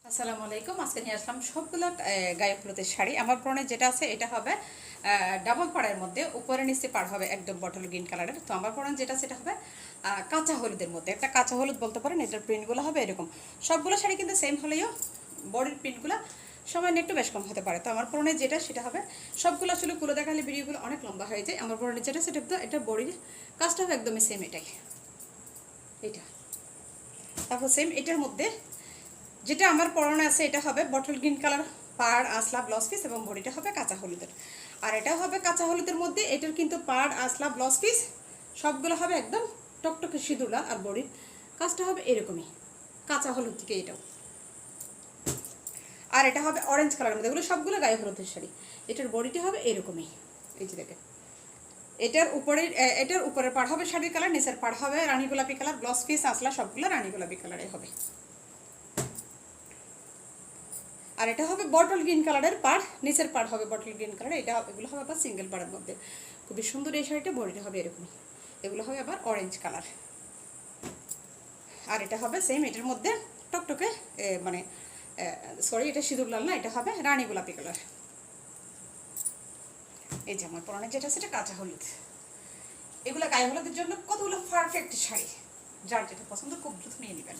আসসালামু আলাইকুম। আজকে নিয়ে আসলাম সবগুলো গায়ে হলুদের শাড়ি। আমার পরনে যেটা আছে এটা হবে ডাবল পাড়ের মধ্যে, উপরে নিচে পাড় হবে একদম বটল গ্রিন কালারের। তো আমার পরনে যেটা সেটা হবে কাঁচা হলুদের মধ্যে, একটা কাঁচা হলুদ বলতে পারেন। এটার প্রিন্টগুলো হবে এরকম। সবগুলো শাড়ি কিন্তু সেম হলেও বডির প্রিন্টগুলো সামান্য একটু বেশ কম হতে পারে। তো আমার পরনে যেটা সেটা হবে, সবগুলো আসলে খুলে দেখালে ভিডিওগুলো অনেক লম্বা হয়ে যায়। আমার পরনে যেটা সেটা তো এটার বডির কাজটা হবে একদমই সেম এটাই, এটা। তারপর সেম এটার মধ্যে যেটা আমার পরনে আছে এটা হবে বটল গ্রিন কালার, পাড় আসলা ব্লাউজ পিস এবং বডিটা হবে কাঁচা হলুদের। আর এটা হবে কাঁচা হলুদের মধ্যে, এটার কিন্তু পাড় আসলা ব্লাউজ পিস সবগুলো হবে একদম টকটকে সিঁদুর লাল, আর বডির কাজটা হবে এরকমই কাঁচা হলুদ থেকে এটাও। আর এটা হবে অরেঞ্জ কালারের মধ্যে, এগুলো সবগুলো গায়ে হলুদের শাড়ি। এটার বডিটা হবে এরকমই, এই যে দেখেন। এটার উপরের পাড় হবে শাড়ির কালার, নিচের পাড় হবে রানী গোলাপি কালার, ব্লাউজ পিস আসলা সবগুলো রানী গোলাপি কালারে হবে। আর এটা হবে বটল গ্রিন কালারের পাড়, নিচের পাড় হবে বটল গ্রিন কালার। এগুলো হবে আবার সিঙ্গেল পাড়ের মধ্যে, খুবই সুন্দর এই শাড়িটা। বডিটা হবে এরকমই, এগুলো হবে আবার অরেঞ্জ কালার। আর এটা হবে সেম এটার মধ্যে টকটকে মানে সরি, এটা সিঁদুর লাল না, এটা হবে রানী গোলাপি কালার। এই যে আমার পরনে যেটা সেটা কাঁচা হলুদ। এগুলো গায়ে হলুদের জন্য কতগুলো পারফেক্ট শাড়ি। যার যেটা পছন্দ খুব দ্রুত নিয়ে নেবেন।